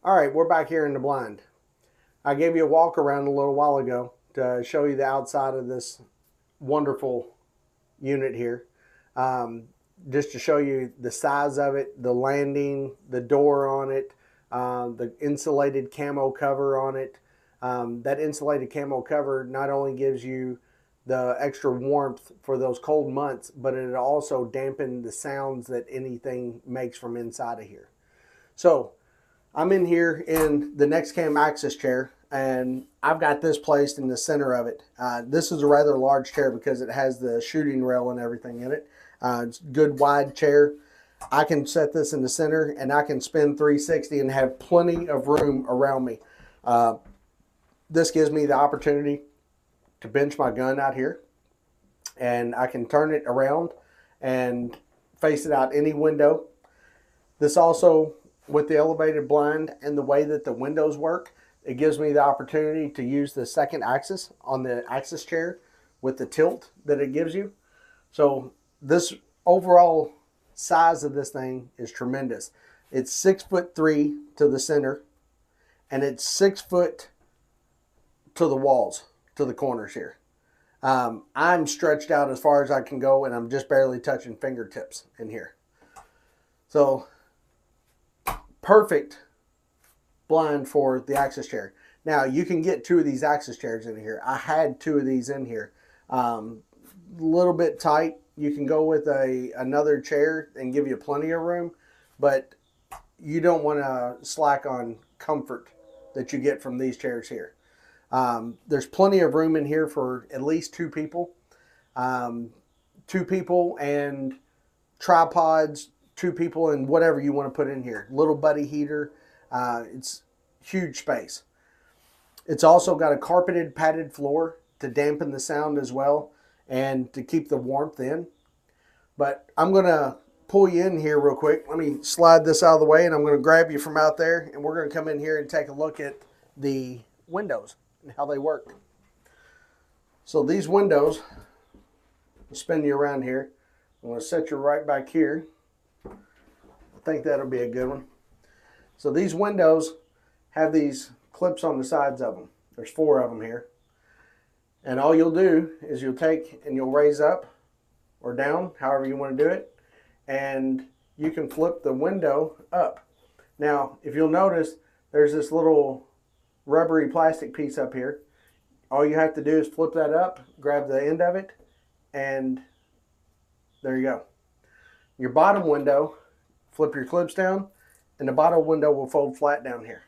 All right, we're back here in the blind. I gave you a walk around a little while ago to show you the outside of this wonderful unit here. Just to show you the size of it, the landing, the door on it, the insulated camo cover on it. That insulated camo cover not only gives you the extra warmth for those cold months, but it also dampens the sounds that anything makes from inside of here. So I'm in here in the NexCam access chair, and I've got this placed in the center of it. This is a rather large chair because it has the shooting rail and everything in it. It's a good wide chair. I can set this in the center and I can spin 360 and have plenty of room around me. This gives me the opportunity to bench my gun out here, and I can turn it around and face it out any window. This also, with the elevated blind and the way that the windows work, it gives me the opportunity to use the second axis on the access chair with the tilt that it gives you. So this overall size of this thing is tremendous. It's 6'3" to the center, and it's 6 foot to the walls, to the corners here. I'm stretched out as far as I can go, and I'm just barely touching fingertips in here. So perfect blind for the access chair. Now you can get 2 of these access chairs in here. I had 2 of these in here. A little bit tight. You can go with another chair and give you plenty of room, but you don't want to slack on comfort that you get from these chairs here. There's plenty of room in here for at least 2 people. 2 people and tripods, 2 people and whatever you want to put in here. Little buddy heater. It's huge space. It's also got a carpeted padded floor to dampen the sound as well and to keep the warmth in. But I'm going to pull you in here real quick. Let me slide this out of the way, and I'm going to grab you from out there, and we're going to come in here and take a look at the windows and how they work. So these windows, I'll spin you around here. I'm going to set you right back here. I think that'll be a good one. So these windows have these clips on the sides of them. There's 4 of them here. And all you'll do is you'll take and you'll raise up or down, however you want to do it, and you can flip the window up. Now, if you'll notice, there's this little rubbery plastic piece up here. All you have to do is flip that up, grab the end of it, and there you go. Your bottom window, flip your clips down, and the bottom window will fold flat down here.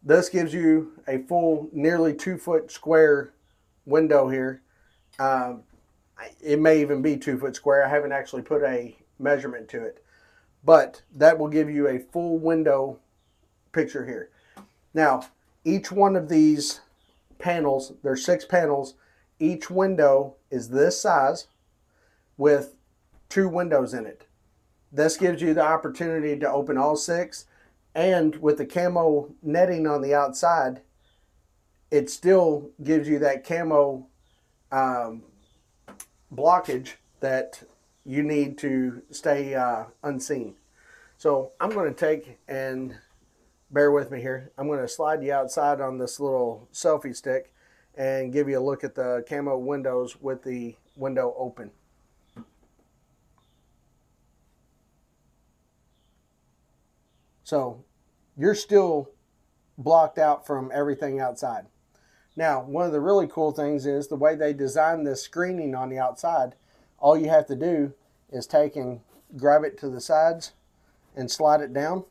This gives you a full, nearly 2 foot square window here. It may even be 2 foot square. I haven't actually put a measurement to it, but that will give you a full window picture here. Now, each one of these panels, there's 6 panels. Each window is this size with 2 windows in it. This gives you the opportunity to open all 6, and with the camo netting on the outside, it still gives you that camo blockage that you need to stay unseen. So I'm going to take, and bear with me here, I'm going to slide you outside on this little selfie stick and give you a look at the camo windows with the window open. So you're still blocked out from everything outside. Now, one of the really cool things is the way they designed this screening on the outside. All you have to do is take and grab it to the sides and slide it down.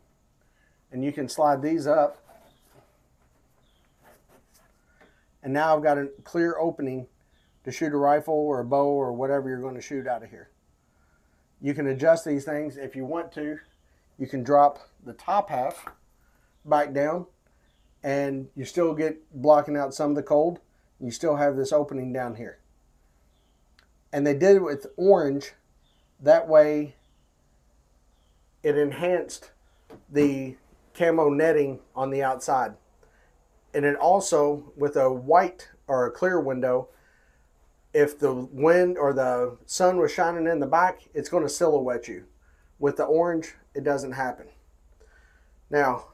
And you can slide these up. And now I've got a clear opening to shoot a rifle or a bow or whatever you're going to shoot out of here. You can adjust these things if you want to. You can drop the top half back down, and you still get blocking out some of the cold. You still have this opening down here. And they did it with orange. That way it enhanced the camo netting on the outside. And it also, with a white or a clear window, if the wind or the sun was shining in the back, it's going to silhouette you. With the orange, it doesn't happen. Now,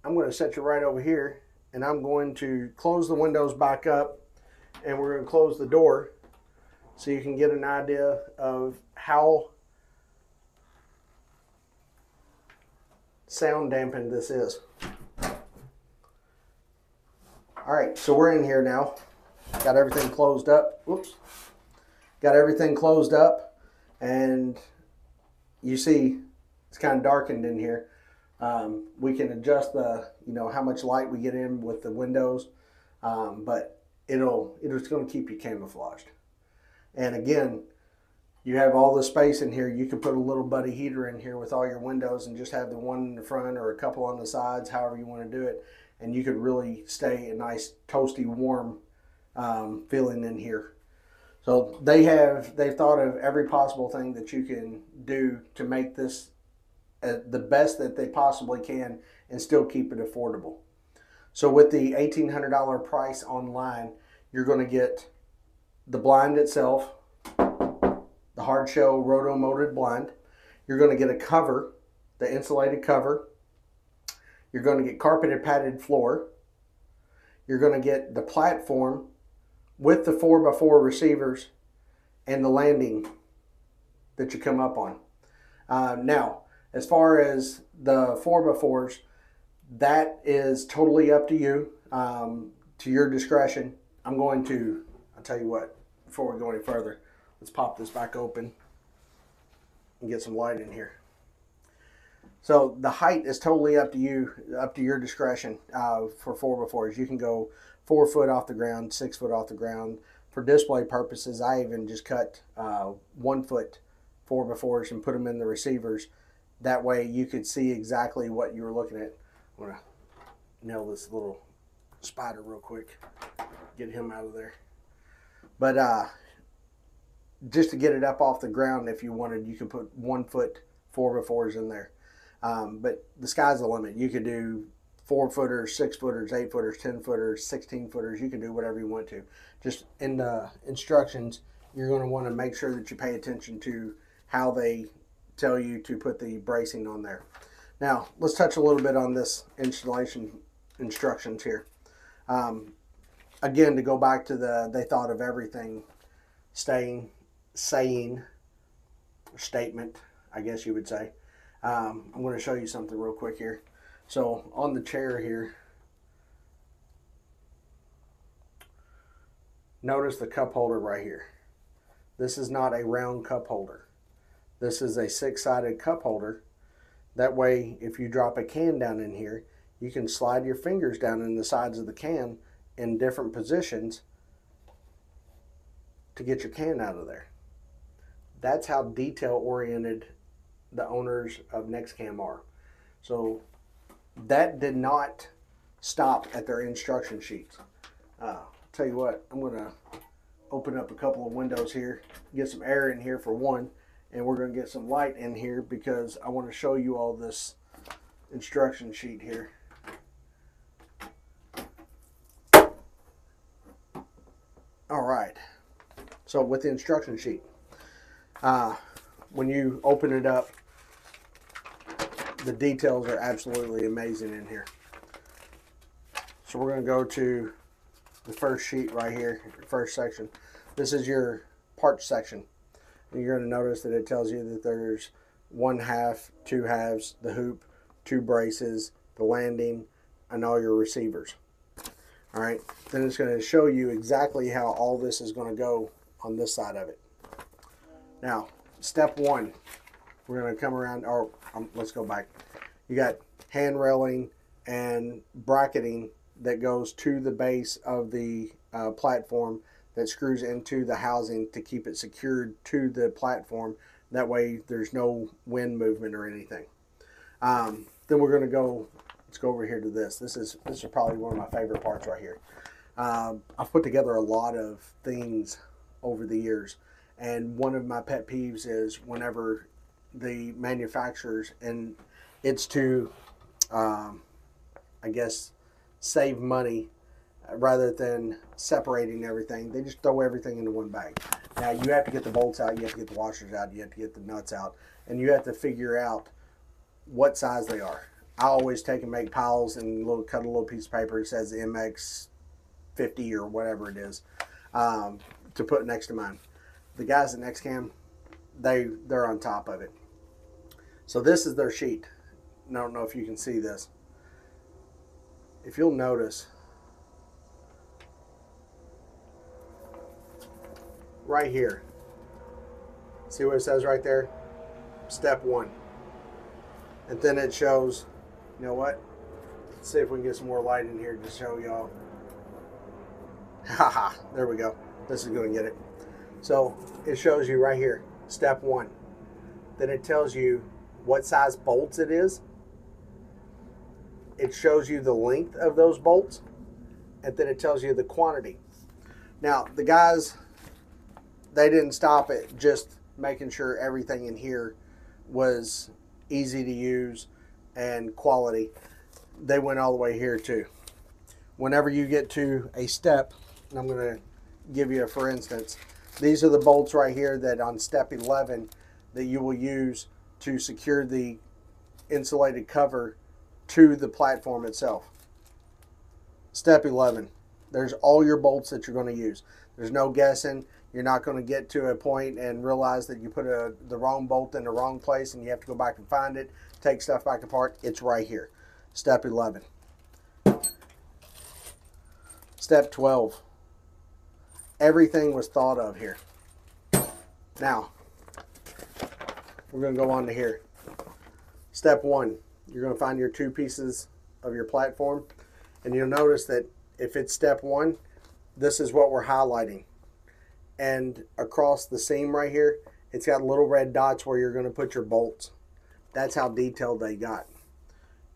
I'm going to set you right over here, and I'm going to close the windows back up, and we're going to close the door so you can get an idea of how sound dampened this is. All right, so we're in here now. Got everything closed up. Whoops. Got everything closed up, and you see it's kind of darkened in here. We can adjust the, how much light we get in with the windows, but it's going to keep you camouflaged. And again, you have all the space in here. You can put a little buddy heater in here with all your windows and just have the one in the front or a couple on the sides, however you want to do it. And you could really stay a nice toasty warm feeling in here. So they've thought of every possible thing that you can do to make this the best that they possibly can and still keep it affordable. So with the $1,800 price online, you're going to get the blind itself, the hard shell roto-molded blind. You're going to get a cover, the insulated cover. You're going to get carpeted padded floor. You're going to get the platform with the 4x4 receivers and the landing that you come up on. Now, as far as the 4x4s, that is totally up to you, to your discretion. I'll tell you what, before we go any further, let's pop this back open and get some light in here. So the height is totally up to you, up to your discretion for 4x4s. You can go 4 foot off the ground, 6 foot off the ground. For display purposes, I even just cut 1 foot 4x4s and put them in the receivers. That way you could see exactly what you were looking at. I'm going to nail this little spider real quick, get him out of there. But just to get it up off the ground, if you wanted, you could put 1 foot 4x4s in there. But the sky's the limit. You could do 4 footers, 6 footers, 8 footers, 10 footers, 16 footers. You can do whatever you want to. Just in the instructions, you're going to want to make sure that you pay attention to how they tell you to put the bracing on there. Now, let's touch a little bit on this installation instructions here. Again, to go back to they thought of everything saying, statement, I guess you would say. I'm going to show you something real quick here. So on the chair here, notice the cup holder right here. This is not a round cup holder. This is a 6-sided cup holder. That way, if you drop a can down in here, you can slide your fingers down in the sides of the can in different positions to get your can out of there. That's how detail-oriented the owners of NexCam are. So that did not stop at their instruction sheets. Tell you what, I'm going to open up a couple of windows here, get some air in here for one, and we're going to get some light in here because I want to show you all this instruction sheet here. All right, so with the instruction sheet, when you open it up, the details are absolutely amazing in here. So we're going to go to the first sheet right here, first section. This is your parts section. And you're going to notice that it tells you that there's 1 half, 2 halves, the hoop, 2 braces, the landing, and all your receivers. All right, then it's going to show you exactly how all this is going to go on this side of it. Now, step 1, we're going to come around, or let's go back. You got hand railing and bracketing that goes to the base of the platform that screws into the housing to keep it secured to the platform. That way there's no wind movement or anything. Then we're going to go, let's go over here to this. This is probably one of my favorite parts right here. I've put together a lot of things over the years, and one of my pet peeves is whenever the manufacturers, and it's to I guess save money rather than separating everything, they just throw everything into one bag. Now you have to get the bolts out, you have to get the washers out, you have to get the nuts out, and you have to figure out what size they are. I always take and make piles and cut a little piece of paper that says MX 50 or whatever it is, to put next to mine. The guys at NexCam, they're on top of it. So this is their sheet. I don't know if you can see this. If you'll notice, right here, see what it says right there? Step 1. And then it shows, you know what? Let's see if we can get some more light in here to show y'all. Haha, there we go. This is going to get it. So it shows you right here, step 1. Then it tells you what size bolts it is. It shows you the length of those bolts, and then it tells you the quantity. Now, the guys, they didn't stop at just making sure everything in here was easy to use and quality. They went all the way here too. Whenever you get to a step, and I'm going to give you a for instance, these are the bolts right here that on step 11 that you will use to secure the insulated cover to the platform itself. Step 11. There's all your bolts that you're going to use. There's no guessing. You're not going to get to a point and realize that you put the wrong bolt in the wrong place and you have to go back and find it, take stuff back apart. It's right here. Step 11. Step 12. Everything was thought of here. Now, we're going to go on to here. Step 1. You're going to find your 2 pieces of your platform, and you'll notice that if it's step 1, this is what we're highlighting. And across the seam right here, it's got little red dots where you're going to put your bolts. That's how detailed they got.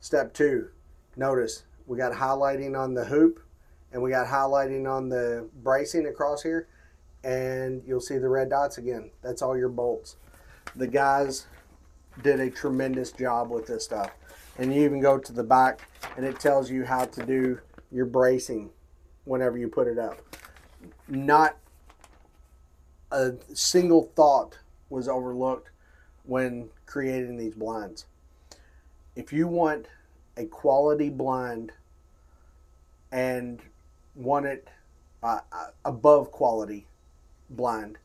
Step 2, notice we got highlighting on the hoop, and we got highlighting on the bracing across here, and you'll see the red dots again. That's all your bolts. The guys did a tremendous job with this stuff. And you even go to the back and it tells you how to do your bracing whenever you put it up. Not a single thought was overlooked when creating these blinds. If you want a quality blind and want it above quality blind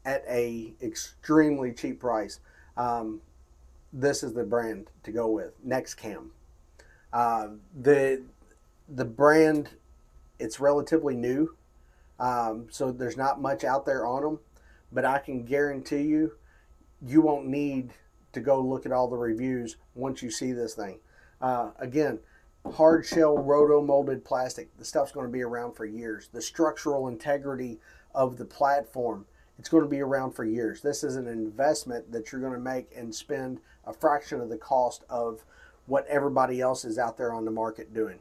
at a extremely cheap price, this is the brand to go with, NexCam. The brand, it's relatively new, so there's not much out there on them, but I can guarantee you, you won't need to go look at all the reviews once you see this thing. Again, hard shell roto molded plastic. The stuff's going to be around for years. The structural integrity of the platform, it's going to be around for years. This is an investment that you're going to make and spend a fraction of the cost of what everybody else is out there on the market doing.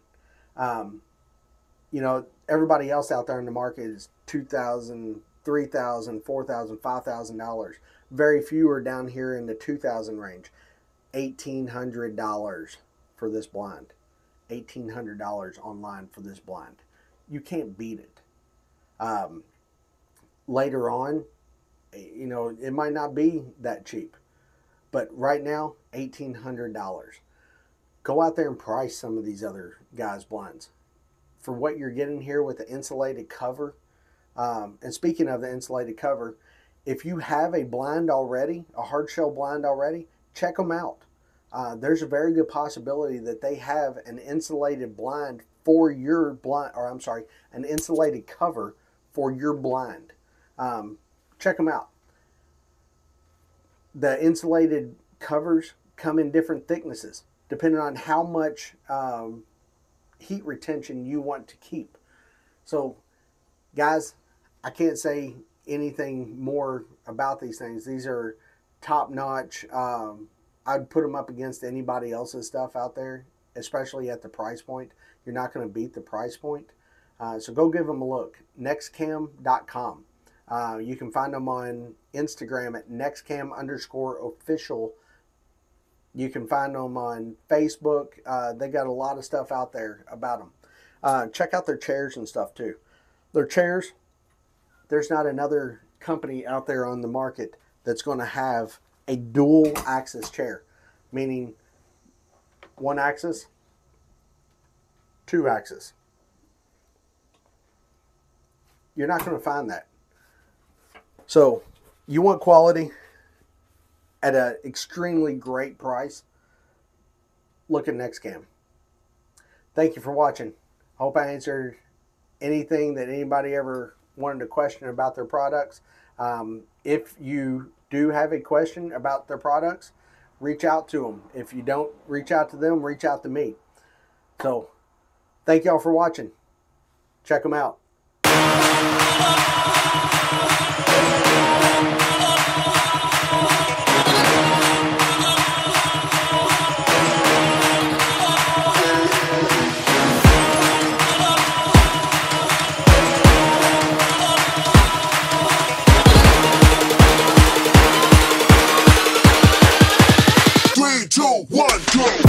You know, everybody else out there in the market is $2,000, $3,000, $4,000, $5,000. Very few are down here in the $2,000 range. $1,800 for this blind. $1,800 online for this blind. You can't beat it. Later on, you know, it might not be that cheap, but right now, $1,800. Go out there and price some of these other guys' blinds for what you're getting here with the insulated cover. And speaking of the insulated cover, if you have a blind already, a hard shell blind already, check them out. There's a very good possibility that they have an insulated blind for your blind, or I'm sorry, an insulated cover for your blind. Check them out. The insulated covers come in different thicknesses depending on how much heat retention you want to keep. So guys, I can't say anything more about these things. These are top notch. I'd put them up against anybody else's stuff out there, especially at the price point. You're not going to beat the price point. So go give them a look. NexCam.com. You can find them on Instagram at NexCam_official. You can find them on Facebook. They got a lot of stuff out there about them. Check out their chairs and stuff too. Their chairs, there's not another company out there on the market that's going to have a dual axis chair, meaning 1 axis, 2 axis. You're not going to find that. So you want quality at an extremely great price, look at NexCam. Thank you for watching. I hope I answered anything that anybody ever wanted to question about their products. If you do have a question about their products, reach out to them. If you don't reach out to them, reach out to me. So thank y'all for watching. Check them out. Three, two, one, go!